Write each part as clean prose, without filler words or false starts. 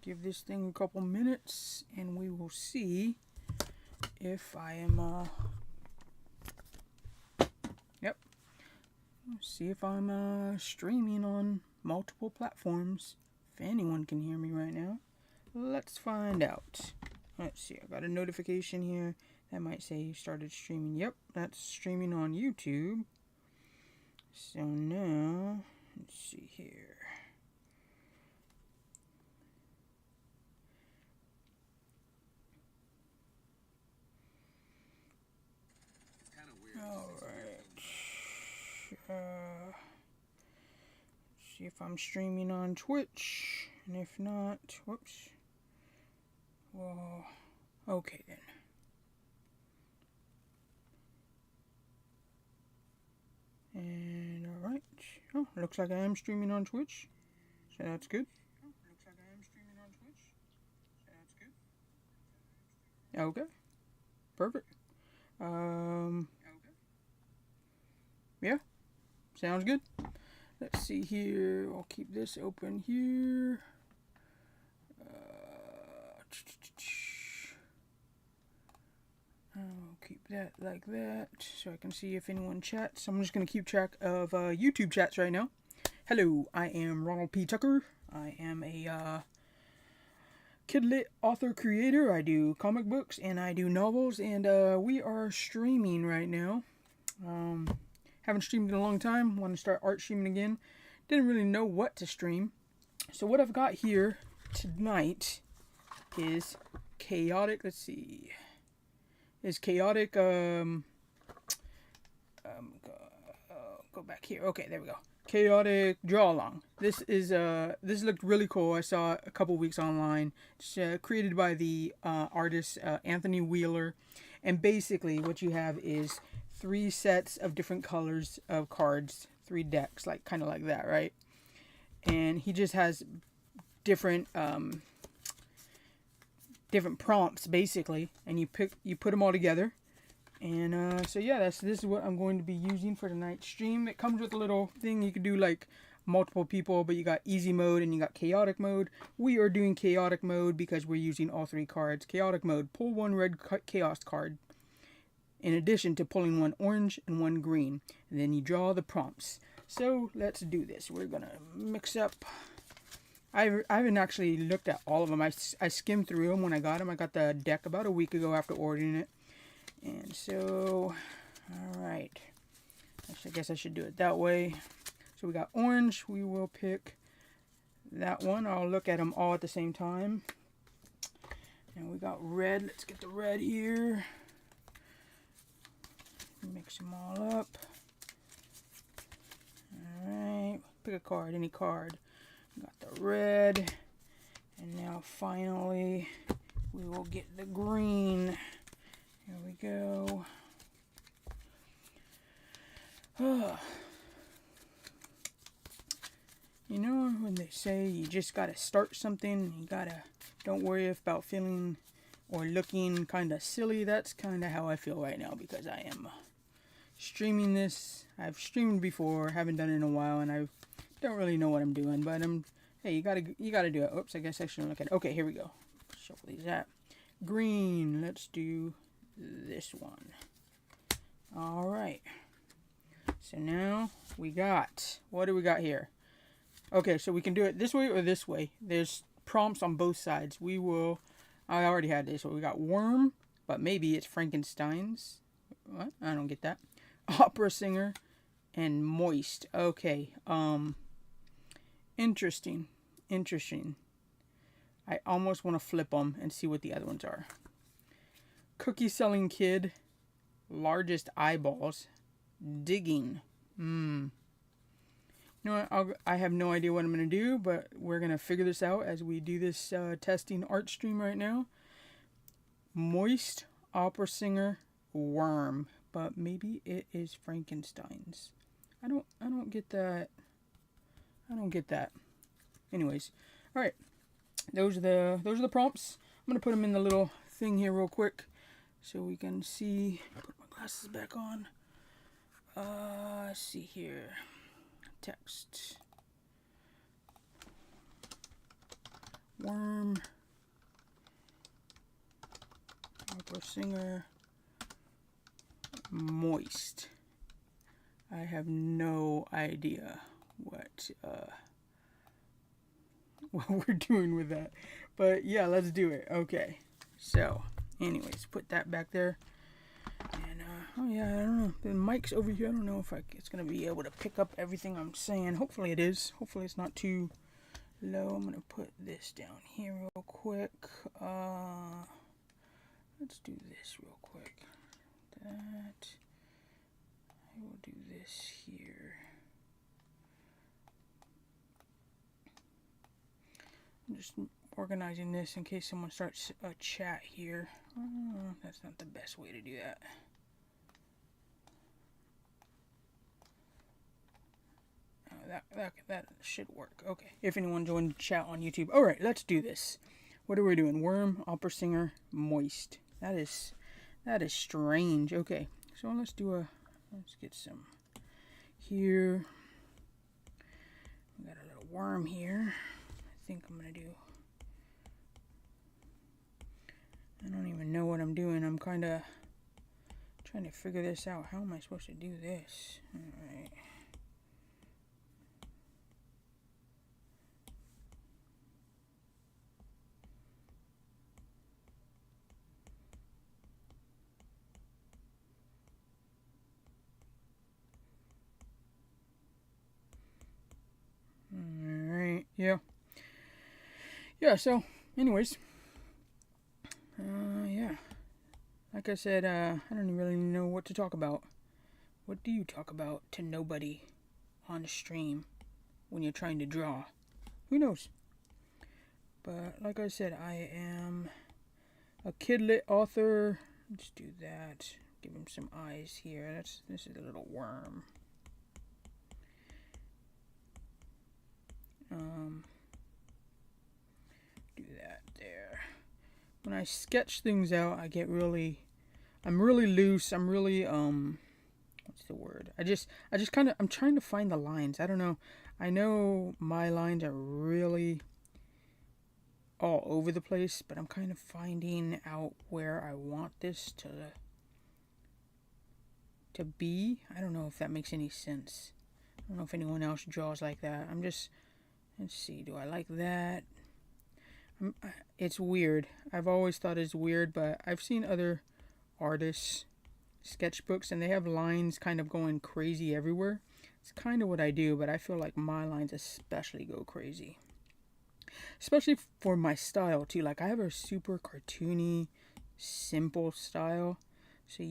give this thing a couple minutes and we will see if I am, yep. See if I'm streaming on multiple platforms. If anyone can hear me right now, let's find out. Let's see, I got a notification here that might say you started streaming. Yep, that's streaming on YouTube. So now, let's see here. Alright. See if I'm streaming on Twitch. And if not, whoops. Well, okay then. And alright. Oh, looks like I am streaming on Twitch. So that's good. Okay. Perfect. Yeah. Sounds good. Let's see here. I'll keep this open here. I'll keep that like that so I can see if anyone chats. I'm just going to keep track of YouTube chats right now. Hello, I am Ronald P. Tucker. I am a kidlit author creator. I do comic books and I do novels, and we are streaming right now. Haven't streamed in a long time. Want to start art streaming again. Didn't really know what to stream. So what I've got here tonight is chaotic. Let's see. Is chaotic. Go back here. Okay, there we go. Chaotic draw along. This looked really cool. I saw it a couple weeks online. It's created by the artist Anthony Wheeler, and basically what you have is 3 sets of different colors of cards, 3 decks, like kind of like that, right? And he just has different different prompts basically, and you put them all together. And so yeah, this is what I'm going to be using for tonight's stream. It comes with a little thing you can do like multiple people, but you got easy mode and you got chaotic mode. We are doing chaotic mode because we're using all 3 cards. Chaotic mode, pull 1 red chaos card in addition to pulling 1 orange and 1 green, and then you draw the prompts. So let's do this. We're gonna mix up. I haven't actually looked at all of them. I skimmed through them when I got them. I got the deck about a week ago after ordering it. And so, alright. I guess I should do it that way. So we got orange. We will pick that one. I'll look at them all at the same time. And we got red. Let's get the red here. Mix them all up. Alright. Pick a card, any card. Got the red. And now finally we will get the green. Here we go. You know when they say you just gotta start something, you gotta, don't worry about feeling or looking kind of silly. That's kind of how I feel right now, because I am streaming this. I've streamed before, haven't done it in a while, and I don't really know what I'm doing, but hey, you gotta do it. Oops, I guess I shouldn't look at it. Okay, here we go. Shuffle these out. Green, let's do this one. Alright. So now we got, what do we got here? Okay, so we can do it this way or this way. There's prompts on both sides. I already had this. So we got worm, but maybe it's Frankenstein's. What? I don't get that. Opera singer and moist. Okay. Interesting. I almost want to flip them and see what the other ones are. Cookie selling kid. Largest eyeballs. Digging. You know what? I have no idea what I'm going to do, but we're going to figure this out as we do this testing art stream right now. Moist, opera singer, worm. But maybe it is Frankenstein's. I don't get that. I don't get that. Anyways, all right. Those are the prompts. I'm gonna put them in the little thing here real quick so we can see. Put my glasses back on. Let's see here. Text. Worm. Opera singer. Moist. I have no idea what we're doing with that. But yeah, let's do it. Okay. So, anyways, put that back there. And, oh yeah, I don't know. The mic's over here. I don't know if it's going to be able to pick up everything I'm saying. Hopefully it is. Hopefully it's not too low. I'm going to put this down here real quick. Let's do this real quick. That. I will do this here. I'm just organizing this in case someone starts a chat here. That's not the best way to do that. That should work. Okay. If anyone joined the chat on YouTube. Alright, let's do this. What are we doing? Worm, opera singer, moist. That is strange. Okay. So let's get some here. We got a little worm here. I think I'm gonna do. I don't even know what I'm doing. I'm kind of trying to figure this out. How am I supposed to do this? Alright. Alright, yeah, so anyways, yeah, like I said, I don't really know what to talk about. What do you talk about to nobody on the stream when you're trying to draw? Who knows? But like I said, I am a kidlit author. Let's do that. Give him some eyes here. This is a little worm. Do that there. When I sketch things out, I'm really loose. I'm really, what's the word? I'm trying to find the lines. I don't know. I know my lines are really all over the place, but I'm kind of finding out where I want this to be. I don't know if that makes any sense. I don't know if anyone else draws like that. Let's see, do I like that? It's weird. I've always thought it's weird, but I've seen other artists' sketchbooks and they have lines kind of going crazy everywhere. It's kind of what I do, but I feel like my lines especially go crazy. Especially for my style too. Like I have a super cartoony, simple style. So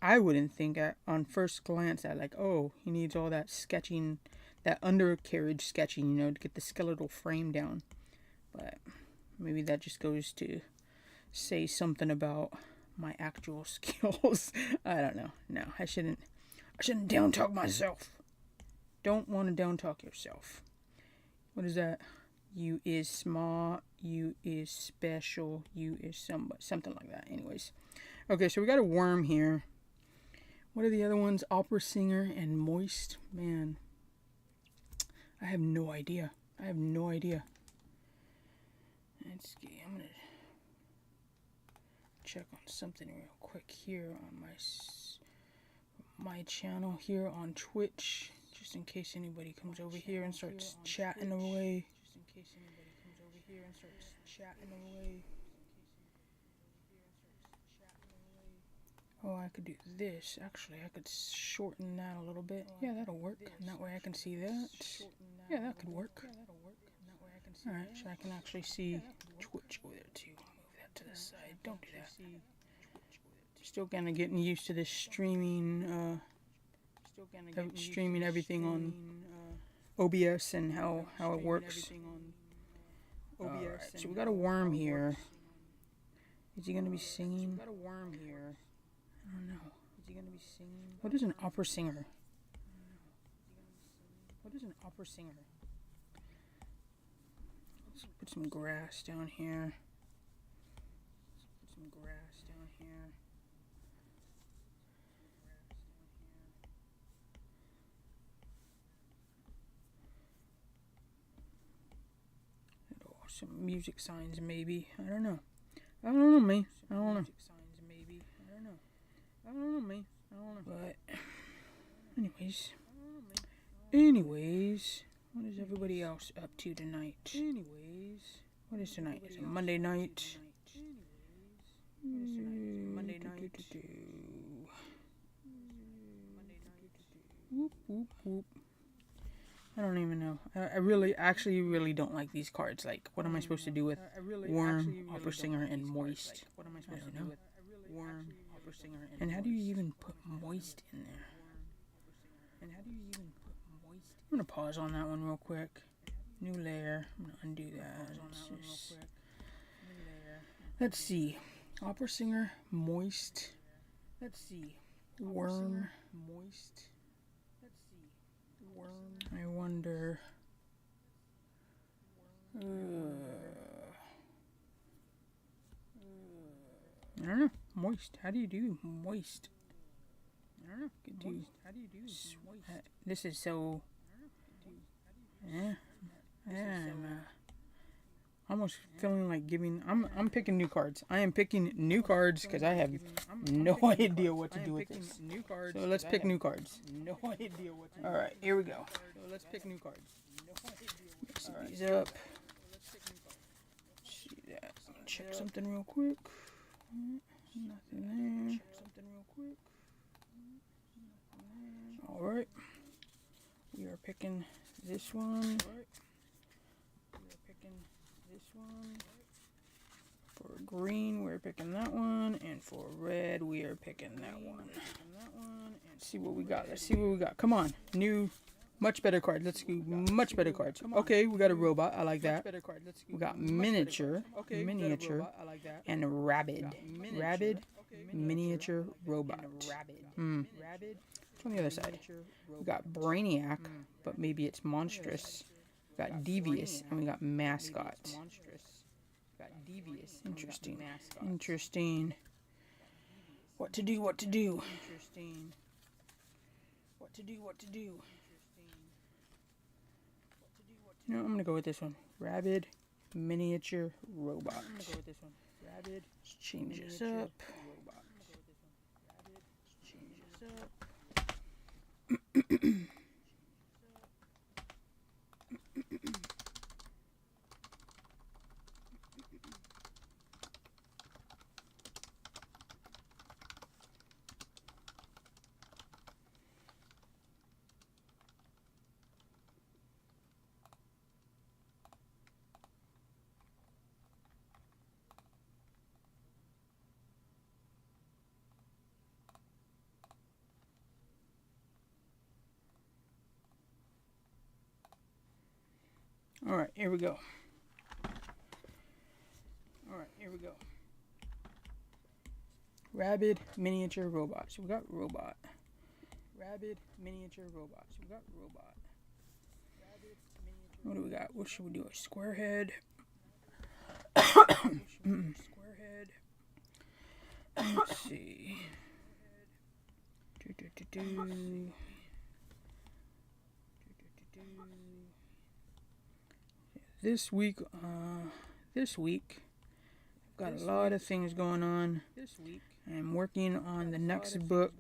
I wouldn't think on first glance that like, oh, he needs all that sketching, that undercarriage sketching, to get the skeletal frame down. But maybe that just goes to say something about my actual skills. I don't know. No, I shouldn't down talk myself. Don't want to down talk yourself. What is that? You is smart, you is special, you is something like that. Anyways. Okay, so we got a worm here. What are the other ones? Opera singer and moist. Man, I have no idea. Let's see. I'm gonna check on something real quick here on my channel here on Twitch, just in case anybody comes over here and starts chatting away. Oh, I could do this. Actually, I could shorten that a little bit. Yeah, that'll work. And that way I can see that. Yeah, that could work. Alright, so I can actually see Twitch over there too. Move that to the side. Don't do that. Still kind of getting used to this streaming, streaming everything on OBS and how it works. Alright, so we got a worm here. Is he gonna be singing? I don't know. What is an opera singer? Let's put some grass down here. Little Some music signs, maybe. I don't know. I don't know, man. I don't know. But, anyways, what is everybody else up to tonight? What is tonight? It's a Monday night. Whoop, whoop, whoop. I don't even know. I really don't like these cards. Like, what am I supposed to do with Worm, Opera Singer, and Moist? I don't know. And how do you even put Moist in there? I'm going to pause on that one real quick. New layer. I'm going to undo that. Let's see. Opera Singer, Moist. Worm. I wonder. I don't know. Moist. How do you do Moist? I don't know. This is so. Yeah. I'm almost feeling like giving. I'm picking new cards. I am picking new cards because I have no idea what to do with this. So let's pick new cards. All right, here we go. Let's pick new cards. Mix these up. See that. Check something real quick. Nothing there. All right. We are picking this one. For green, we're picking that one, and for red, we are picking that one. Let's see what we got. Come on, new, much better cards. Let's do much better cards. Okay, we got a robot. I like that. We got miniature, and rabid, miniature robot. It's on the other side. We got Brainiac, but maybe it's monstrous. We got devious, and we got mascot. Interesting. What to do? No, I'm gonna go with this one. Rabid miniature robot. Let's change this up. All right, here we go. Rabid miniature robots. We got robot. What do we got? What should we do? A square head. Let's see. This week, I've got a lot of things going on. I'm working on the next book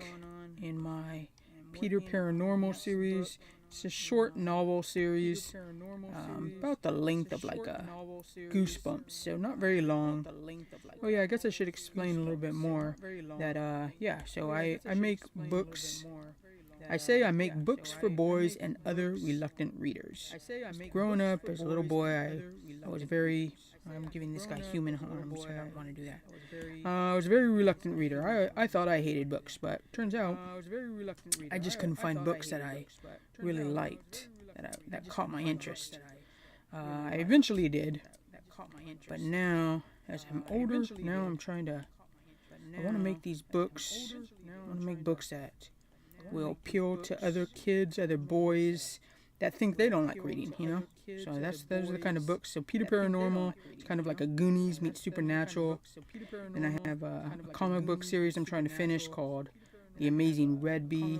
in my Peter Paranormal series. It's a short novel series, about the length of like a Goosebumps, so not very long. Oh yeah, I guess I should explain a little bit more. That so I make books. I say I make books for boys and other reluctant readers. Growing up as a little boy, I was very. I'm giving this guy human harm, so I don't want to do that. I was a very reluctant reader. I thought I hated books, but turns out I just couldn't find books that I really liked, that caught my interest. I eventually did, but now, as I'm older, now I'm trying to. I want to make these books. I want to make books that will appeal to other kids, other boys that think they don't like reading, you know? So those are the kind of books. So Peter Paranormal, it's kind of like a Goonies meets Supernatural. And I have a comic book series I'm trying to finish called The Amazing Red Bee.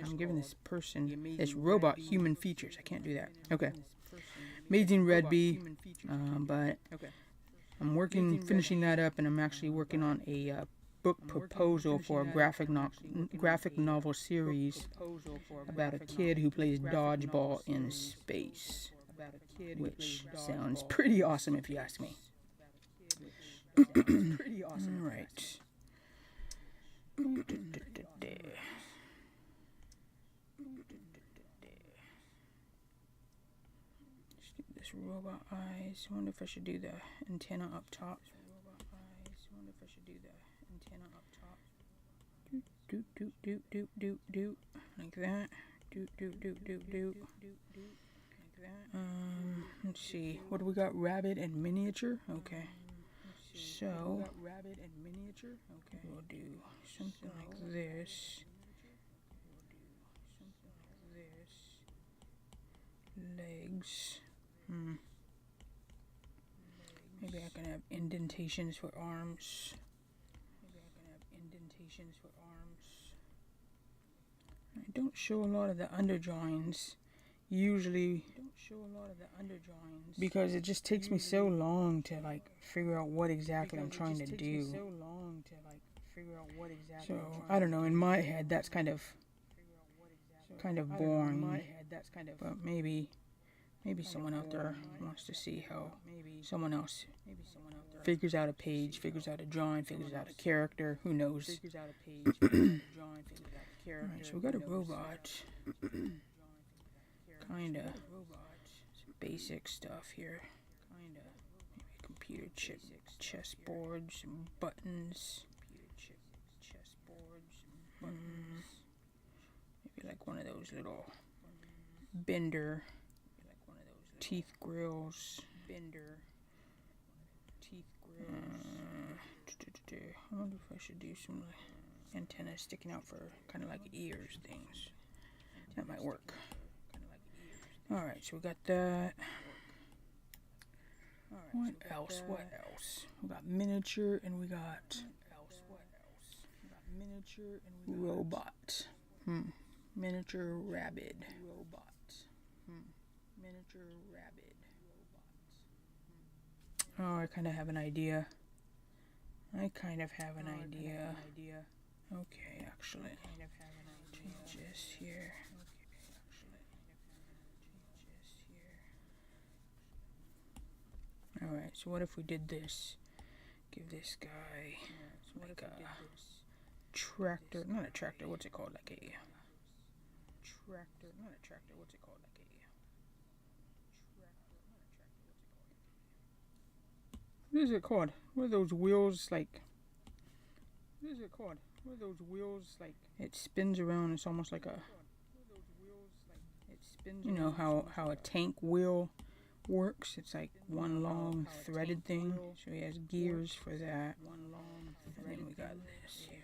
I'm giving this person, this robot, human features. I can't do that. Okay. Amazing Red Bee, but I'm finishing that up, and I'm actually working on a book proposal for a graphic novel series about a kid who plays dodgeball in space, which sounds pretty awesome if you ask me. Alright. This robot eyes. I wonder if I should do the antenna up top. Do like that. Do. Let's see. What do we got? Rabbit and miniature. Okay. So we'll do something like this. Legs. Maybe I can have indentations for arms. I don't show a lot of the underjoins usually, because it just takes me so long to like figure out what exactly I'm trying to do. So I don't know, in my head that's kind of boring, but maybe someone out there wants to see how someone else figures out a page, figures out a drawing, figures out a character. Who knows? Alright, so we got a robot. Kinda. Some basic stuff here. Maybe a computer chip, chessboard, some buttons. Maybe like one of those little bender teeth grills. I wonder if I should do some antennas sticking out for kind of like ears things. That might work. Alright, so we got that. What else? We got miniature, and we got robot. Miniature rabbit. Oh, I kind of have an idea. Okay, actually. Change this here. Alright, so what if we did this? Give this guy like a tractor, not a tractor, what's it called? What is it called? What are those wheels like? It spins around, it's almost like a, you know how a tank wheel works. It's like one long threaded thing. So he has gears for that. And then we got this here.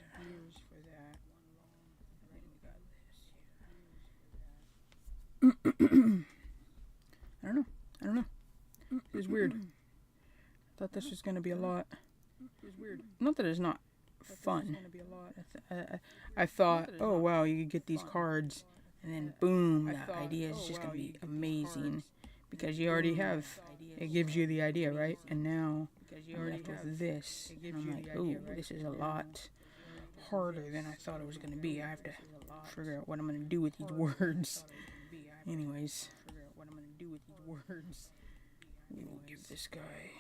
I don't know. It's weird. I thought this was gonna be a lot. Not that it's not fun. I thought, oh wow, you could get these cards, and then boom, the idea is just gonna be amazing, because you already have, it gives you the idea, right? And now I'm left with this, and I'm like, oh, this is a lot harder than I thought it was gonna be. I have to figure out what I'm gonna do with these words. Anyways, we will give this guy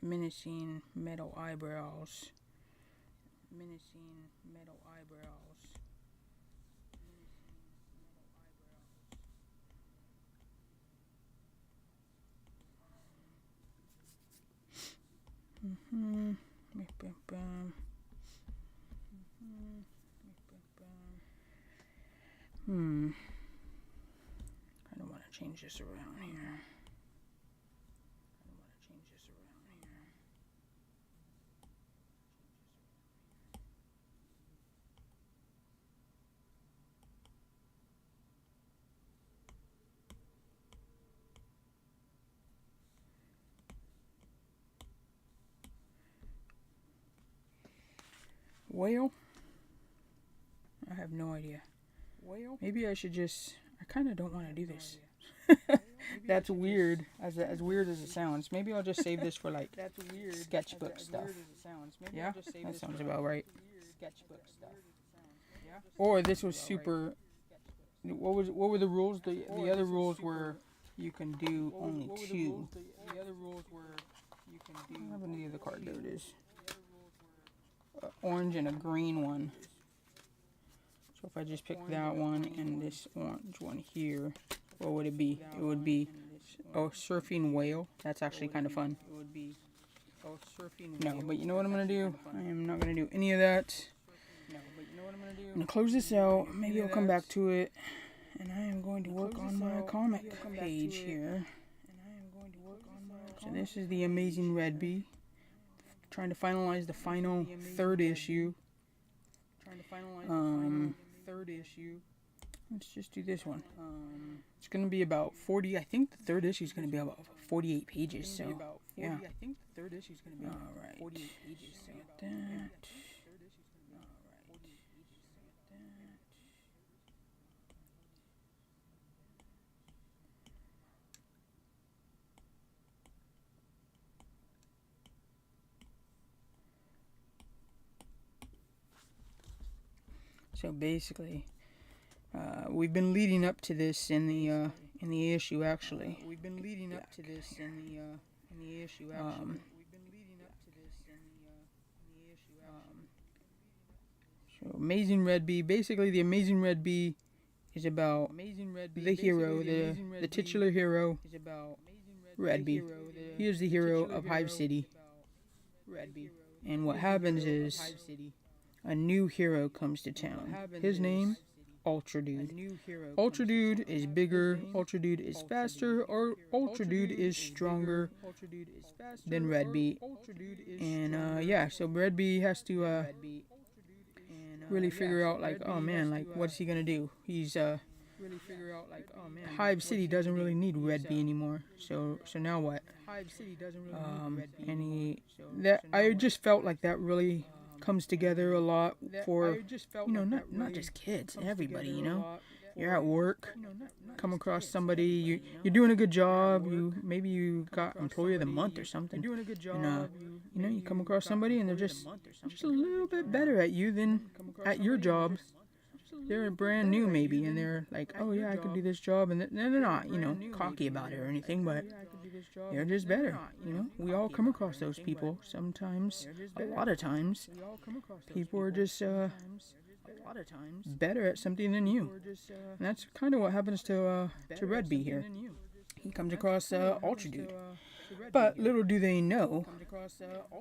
menacing metal eyebrows. I don't want to change this around here. Well, I have no idea. Maybe I should just... I kind of don't want to do this. That's weird, as weird as it sounds. Maybe I'll just save this for like sketchbook stuff. Yeah, that sounds about right. Or this was super... What were the rules? The other rules were you can do only 2. The other rules were you can do... I have any other card? There it is. Orange and a green one. So if I just pick that one and this orange one here, what would it be? It would be surfing whale. That's actually kind of fun. It would be no, but you know what I'm gonna do? I am not gonna do any of that. I'm gonna close this out. Maybe I'll come back to it, and I am going to work on my comic page here. So this is the Amazing Red Bee. Trying to finalize the final 3rd issue. Let's just do this one. It's going to be about 40. I think the 3rd issue is going to be about 48 pages. So, yeah. I think the 3rd issue is going to be about 48 pages. So, that. So basically, we've been leading up to this in the issue actually. We've been leading up to this in the issue actually. So Amazing Red Bee. Basically, the Amazing Red Bee is about the hero, the titular hero, Red Bee. He is the hero of Hive City. And what happens is a new hero comes to town. His name, Ultra Dude. Ultra Dude is bigger, Ultra Dude is faster, or Ultra Dude is stronger than Red Bee. And yeah, so Red Bee has to really figure out like, oh man, like what's he gonna do? He's Hive City doesn't really need Red Bee anymore. So now what? I just felt like that really comes together a lot for, you know, not just kids, everybody, you know. You're at work, come across somebody, you're doing a good job, maybe you got Employee of the Month or something, and you know, you come across somebody and they're just a little bit better at you than at your job. They're brand new maybe, and they're like, oh yeah, I could do this job, and they're not, you know, cocky about it or anything, but they're just better, you know. We all come across those people sometimes. A lot of times people are just better at something than you, and that's kind of what happens to Red Bee here. He comes across Ultra Dude, but little do they know,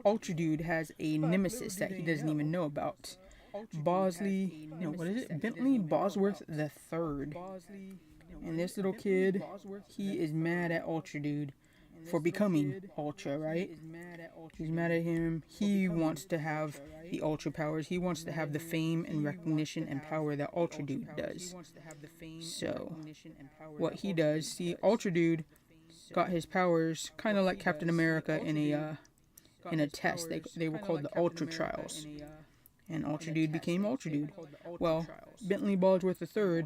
Ultra Dude has a nemesis that he doesn't even know about. Bentley Bosworth the Third. And this little kid, he is mad at Ultra Dude for becoming Ultra, right? He's mad at him. He wants to have the Ultra powers. He wants to have the fame and recognition and power that Ultra Dude does. So, what he does, see, Ultra Dude got his powers kind of like Captain America in a test. They were called the Ultra Trials. And Ultra Dude became Ultra Dude. Well, Bentley Bosworth III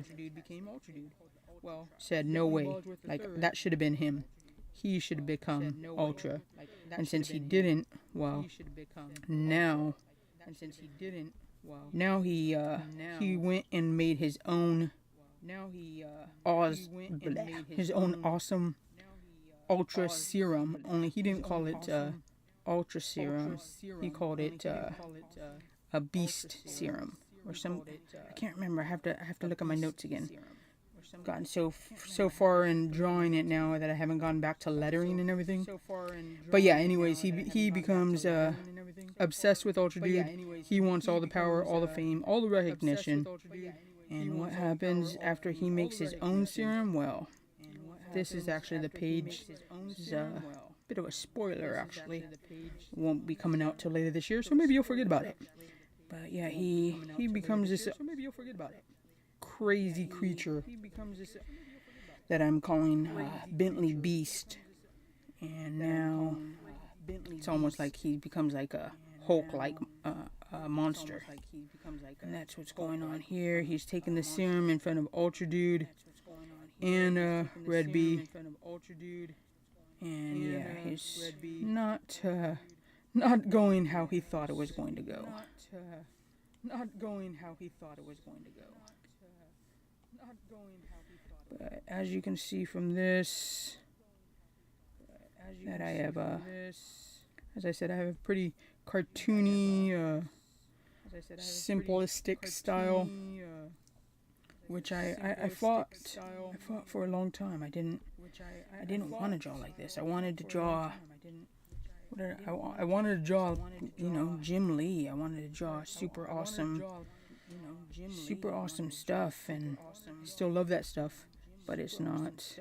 said, no way. Like, that should have been him. He should have become Ultra. And since he didn't, well, now he went and made his own his own awesome Ultra Serum. Only he didn't call it Ultra Serum. He called it a Beast Serum or some. I can't remember. I have to look at my notes again. Gotten so far in drawing it now that I haven't gone back to lettering and everything. But yeah, anyways, he becomes obsessed with Ultra Dude. He wants all the power, all the fame, all the recognition. And what happens after he makes his own serum? Well, this is actually the page. This is a bit of a spoiler, actually. It won't be coming out till later this year, so maybe you'll forget about it. But yeah, he becomes this crazy creature that I'm calling Bentley Beast. And now it's almost like he becomes like a Hulk-like monster. And that's what's going on here. He's taking the serum in front of Ultra Dude and Red B. And yeah, he's not going how he thought it was going to go. Not going how he thought it was going to go. But as you can see from this, that I have as I said, I have a pretty cartoony, simplistic style, which I fought for a long time. I didn't want to draw like this. I wanted to draw. I wanted to draw, you know, Jim Lee. I wanted to draw super awesome stuff, and I still love that stuff, but it's not.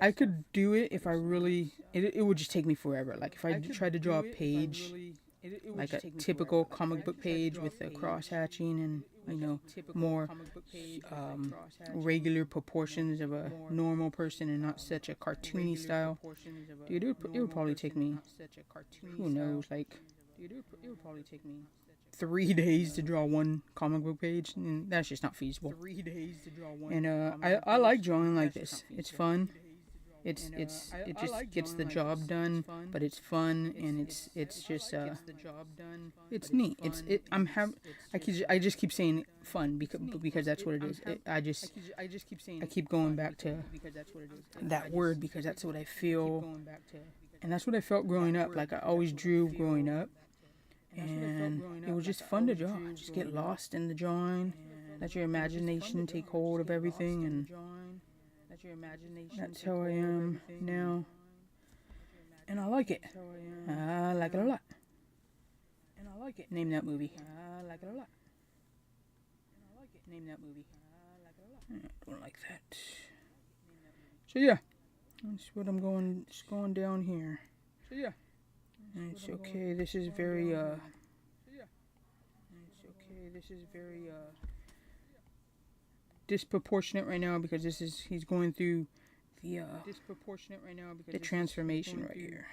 I could do it if I really. It would just take me forever. Like if I tried to draw a page, like a typical comic book page with the cross hatching and, you know, more regular proportions of a normal person and not such a cartoony style. Dude, it would probably take me, who knows, like 3 days to draw one comic book page, and that's just not feasible. And I like drawing like this. It's fun. It just gets the job done, but it's fun, and it's just it's neat. I just keep saying fun because that's what it is. I keep going back to that word because that's what I feel, and that's what I felt growing up. Like I always drew growing up, and it was just fun to draw. Just get lost in the drawing, let your imagination take hold of everything, and that's how I am now, and I like it. I like it a lot. Name that movie. I like it a lot. Name that movie. I don't like that. So yeah, that's what I'm going. Just going down here. So yeah, and it's okay. This is very disproportionate right now because he's going through the transformation right here.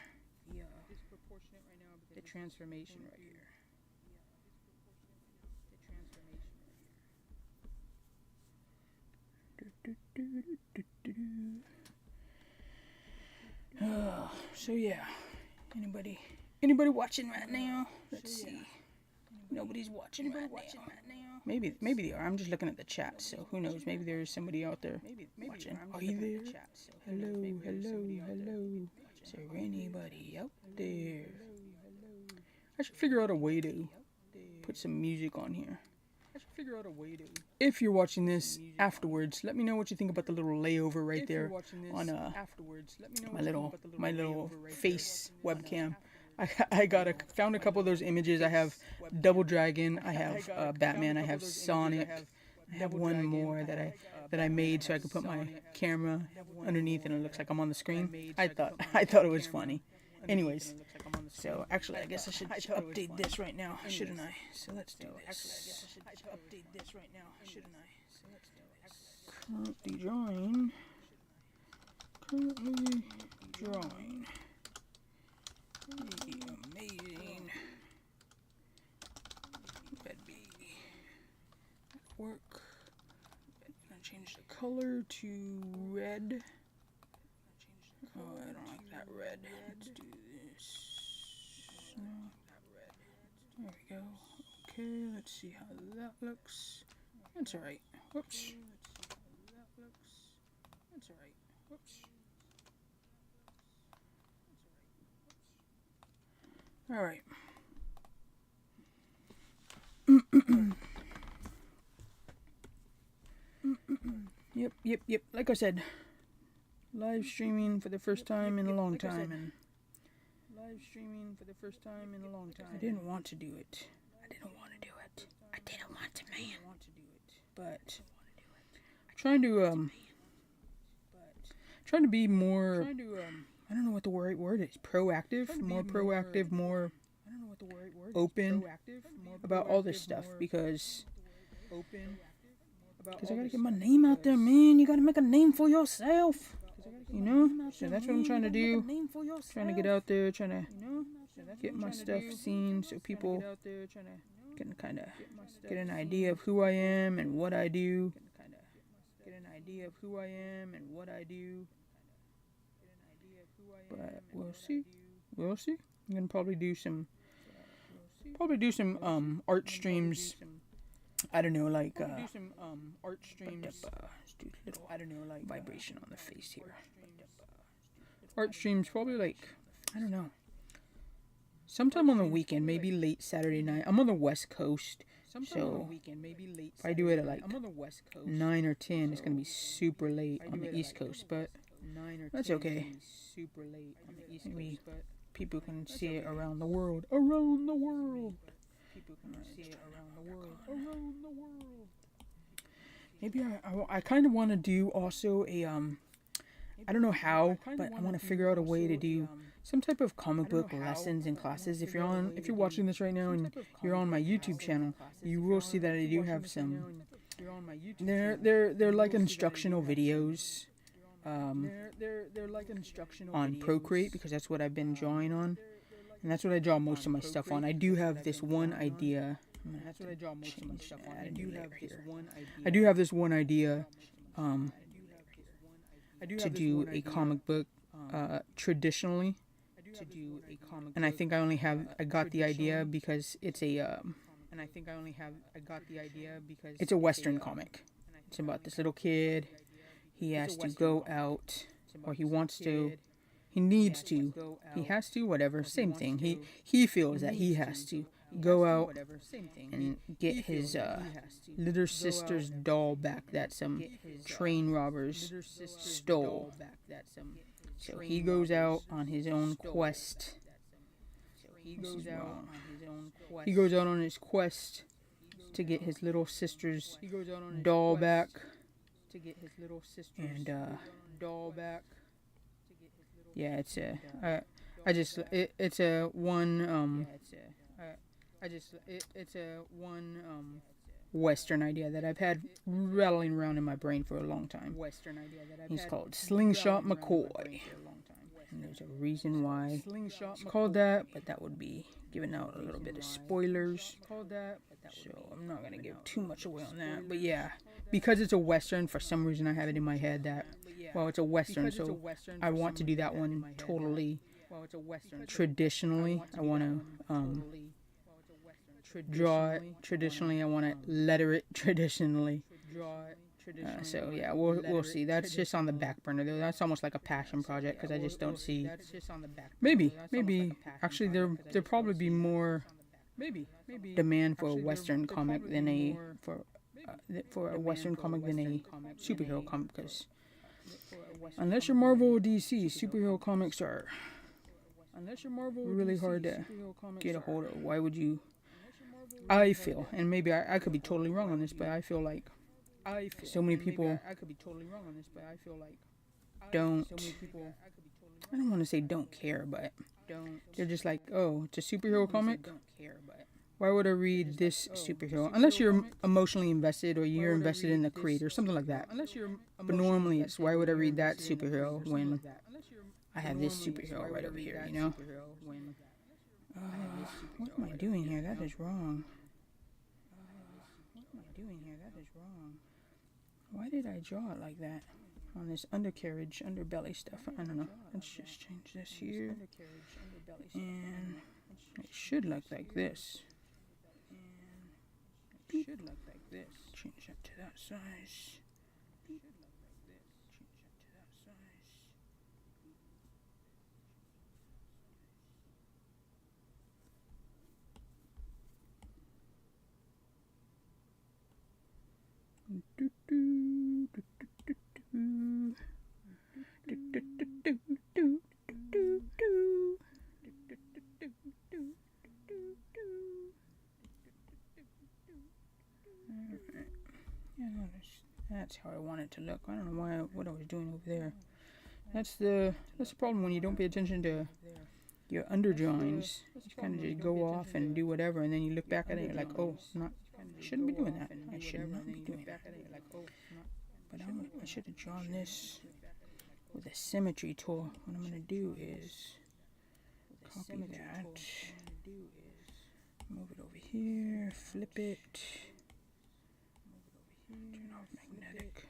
The transformation right here. So yeah, anybody watching right now? Let's see. Nobody's watching right now. Maybe they are. I'm just looking at the chat, so who knows? Maybe there is somebody out there watching. Are you there? Hello. Is there anybody out there? I should figure out a way to put some music on here. If you're watching this afterwards, let me know what you think about the little layover right there on my little face webcam. I found a couple of those images. I have Double Dragon, I have Batman, I have Sonic, I have one more that I made so I could put my camera underneath and it looks like I'm on the screen. I thought it was funny. Anyways, so actually I guess I should update this right now, shouldn't I? So let's do this. Currently drawing. Amazing. Red B. Work. I'm gonna change the color to red. Oh, I don't like that red. Let's do this. No, there we go. Okay, let's see how that looks. That's alright. Whoops. Alright. Yep. Like I said, live streaming for the first time in a long time. I didn't want to do it. I didn't want to, man. But trying to be more. I don't know what the right word is. Proactive, more open about all this stuff because I gotta get my name out there, man. You gotta make a name for yourself, you know. So that's what I'm trying to do. Trying to get out there, trying to get my stuff seen so people can kind of get an idea of who I am and what I do. But we'll see. I'm gonna probably do some art streams. I don't know, like let's do a little vibration on the face here. Art streams probably like, I don't know, sometime on the weekend, maybe late Saturday night. I'm on the West Coast, so if I do it at like 9 or 10, it's gonna be super late on the East Coast, but that's okay. Maybe people can see it around the world. Maybe I kind of want to do also a I don't know how, but I want to figure out a way to do some type of comic book lessons and classes. If you're watching this right now and you're on my YouTube channel, you will see that I do have some. They're like instructional videos. They're like instructional on Procreate, because that's what I've been drawing on, and that's what I draw most of my stuff on. I do have this one idea. I do have this one idea to do a comic book traditionally, and I think I got the idea because it's a it's a Western comic. It's about this little kid. He has to go out, or he wants to, he needs to, he has to, whatever, same thing. He feels that he has to go out and get his little sister's doll back that some train robbers stole. So he goes out on his own quest. He goes out on his quest to get his little sister's doll back. And yeah, it's a it's a one Western idea that I've had rattling around in my brain for a long time. He's called Slingshot McCoy, and there's a reason why it's called that, but that would be giving out a little bit of spoilers, so I'm not gonna give too much away on that. But yeah, because it's a Western, for some reason I have it in my head that, well, it's a Western, so I want to do that one totally traditionally. I want to draw it traditionally. I want to letter it traditionally. So yeah, we'll see. That's just on the back burner though. That's almost like a passion project, because I just don't see. Maybe actually there probably be more demand for a Western comic than a for a Western comic than a superhero comic, because unless you're Marvel or DC, superhero comics are really hard to get a hold of. Why would you? I feel, and maybe I could be totally wrong on this, but I feel like so many people don't. I don't want to say don't care, but they're just like, oh, it's a superhero comic. Why would I read this superhero? Unless you're emotionally invested, or you're invested in the creator, something like that. But normally it's, why would I read that superhero when I have this superhero right over here, you know? What am I doing here? That is wrong. Why did I draw it like that? On this undercarriage, underbelly stuff. I don't know. Let's just change this here. And it should look like this. Change that to that size. That's how I want it to look. I don't know what I was doing over there. That's the problem when you don't pay attention to your underdrawings. You kind of just go off and do whatever, and then you look back at it and you're like, oh, I shouldn't be doing that. I should not be doing that. But I should have drawn this with a symmetry tool. What I'm going to do is copy that. Move it over here, flip it. Turn off magnetic.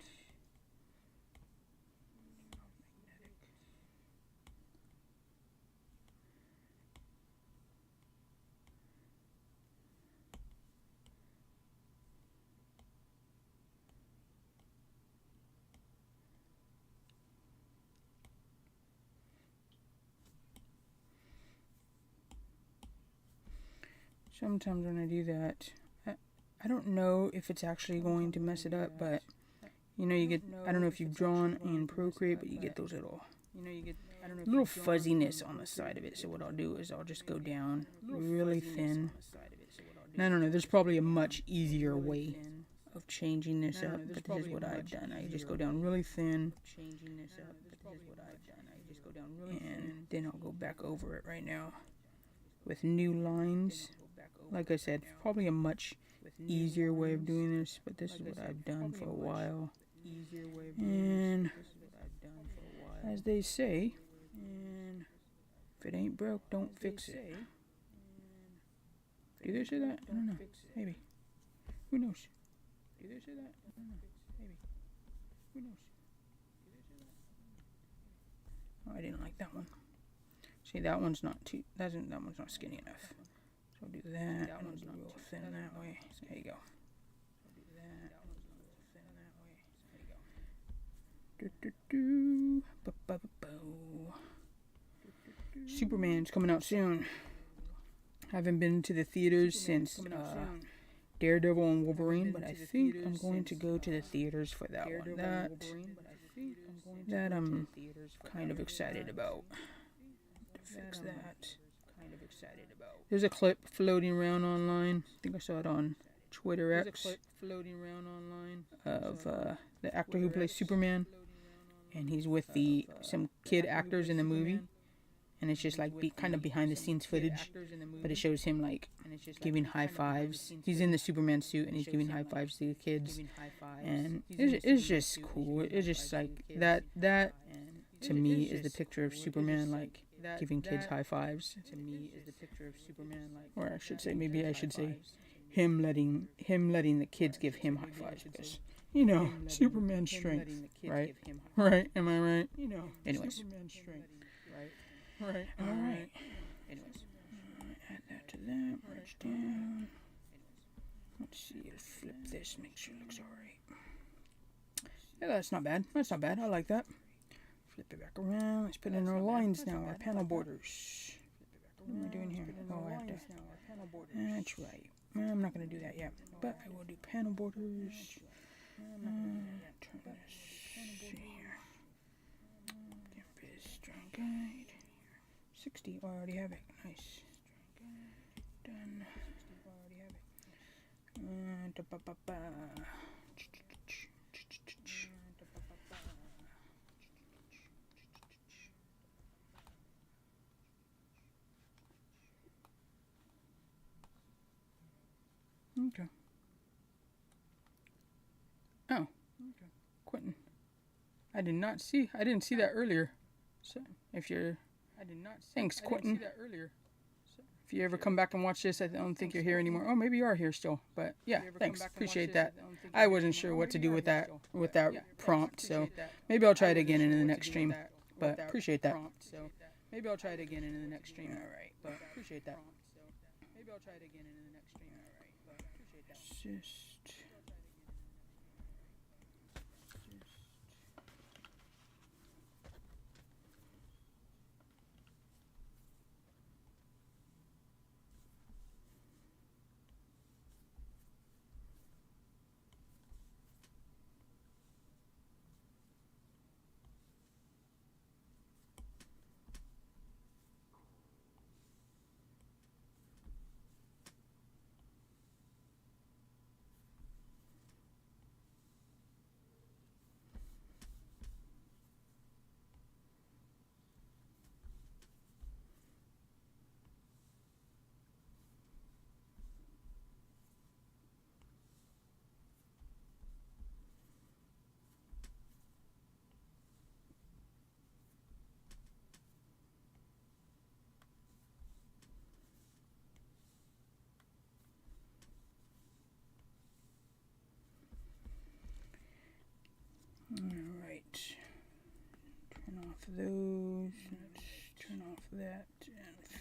Sometimes when I do that, I don't know if it's actually going to mess it up, but you know, you get, I don't know if you've drawn in Procreate, but you get those little fuzziness on the side of it. So what I'll do is I'll just go down really thin. And I don't know, there's probably a much easier way of changing this up, but this is what I've done. I just go down really thin, and then I'll go back over it right now with new lines. Like I said, probably a much easier way of doing this, but this is what I've done for a while. And as they say, if it ain't broke, don't fix it. Do they say that? I don't know. Maybe. Who knows? Do they say that? I don't know. Maybe. Who knows? Oh, I didn't like that one. See, that one's not too. That one's not skinny enough. So I'll do that. That one's not real thin that way. So there you go. I'll do that. That one's not real thin that way. So there you go. Superman's coming out soon. Haven't been to the theaters since Daredevil and Wolverine, but I think I'm going to go to the theaters for that one. That I'm kind of excited about. To fix that. There's a clip floating around online. I think I saw it on Twitter X of the actor who plays Superman, and he's with some kid actors in the movie. And it's just like kind of behind the scenes footage, but it shows him like giving high fives. He's in the Superman suit and he's giving high fives to the kids, and it's just cool. It's just like that to me is the picture of Superman, like giving kids high fives. Or I should say, maybe I should say, him letting the kids give him high fives, because you know, Superman's strength, right? Right? Am I right? Anyways. Right. All right. Anyways, add that to that. Merge down. Let's see. Let's flip this. Make sure it looks all right. Yeah, that's not bad. That's not bad. I like that. Flip it back around. Let's put in our lines now. Our panel borders. What am I doing here? Oh, I have to. That's right. I'm not going to do that yet, but I will do panel borders. Turn this. See here. Campus drawing guide. 60. Oh, I already have it. Nice. Done. Okay. Oh. Quentin. I didn't see that earlier. So if you're Thanks, Quentin. If you ever come back and watch this, I don't think you're here anymore. Oh, maybe you are here still. But yeah, thanks. Appreciate that. I wasn't sure what to do with that prompt, so maybe I'll try it again in the next stream. But appreciate that. All right. But appreciate that. Just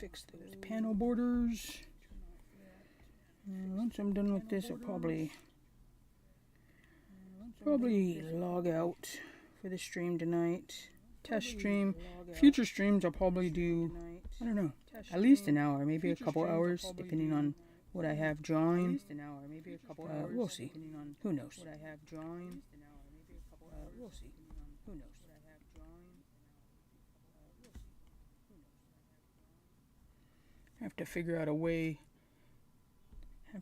fix those panel borders. And once I'm done with this, I'll probably log out for the stream tonight. Test stream. Future streams I'll probably do, I don't know, at least an hour, maybe a couple hours, depending on what I have drawing. We'll see. Who knows? We'll see. Who knows? I have to figure out a way. To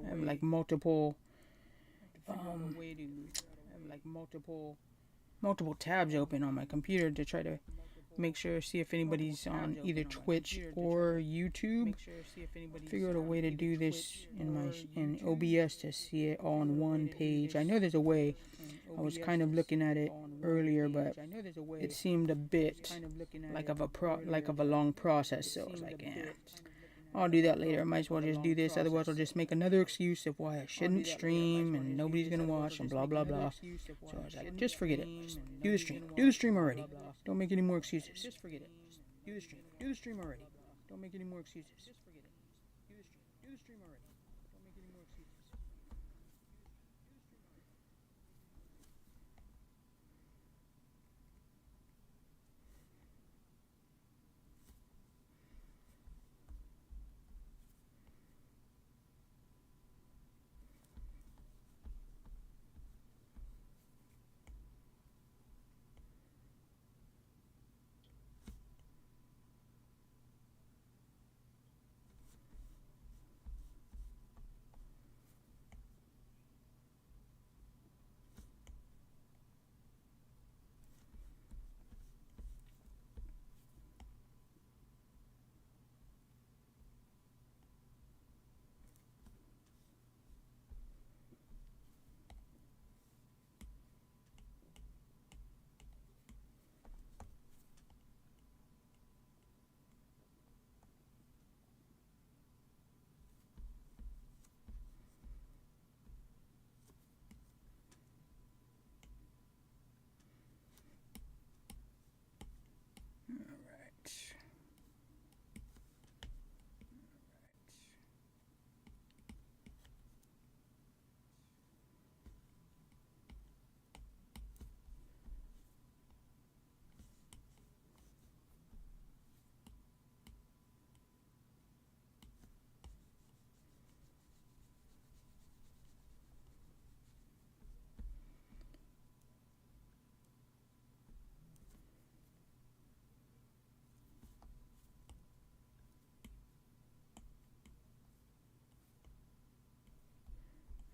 have like multiple tabs open on my computer to try to make sure, see if anybody's on either Twitch or YouTube. Figure out a way to do this in OBS to see it all on one page. I know there's a way. I was kind of looking at it earlier, but it seemed a bit like of a long process. So I was like, I'll do that later. I might as well just do this. Otherwise, I'll just make another excuse of why I shouldn't stream and nobody's gonna watch and blah blah blah. So I was like, just forget it. Just do the stream. Do the stream already. Don't make any more excuses. Just forget it. Do the stream. Do the stream already. Don't make any more excuses. Just forget it. Do the stream. Do the stream already. Don't make any more excuses.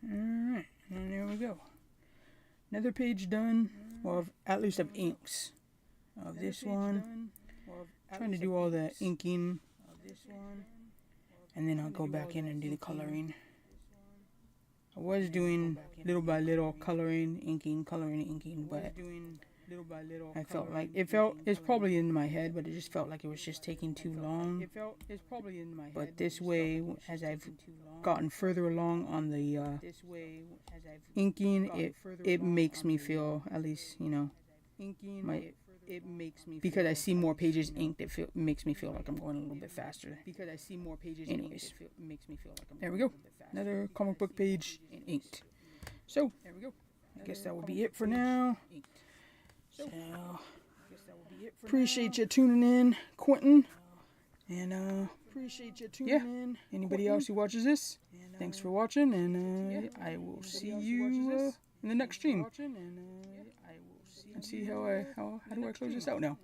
Alright, and there we go. Another page done. Well, at least of inks of this one. Trying to do all the inking of this one. And then I'll go back in and do the coloring. I was doing little by little coloring, inking, but I felt like it's probably in my head, but it just felt like it was just taking too long. But this way, as I've gotten further along on the inking, it makes me feel, at least, you know, because I see more pages inked, makes me feel like I'm going a little bit faster. Anyways, there we go. Another comic book page inked. So, I guess that would be it for now. So, appreciate you tuning in, Quentin. And, yeah, anybody else who watches this, thanks for watching, and I will see you in the next stream. Let's see how do I close this out now.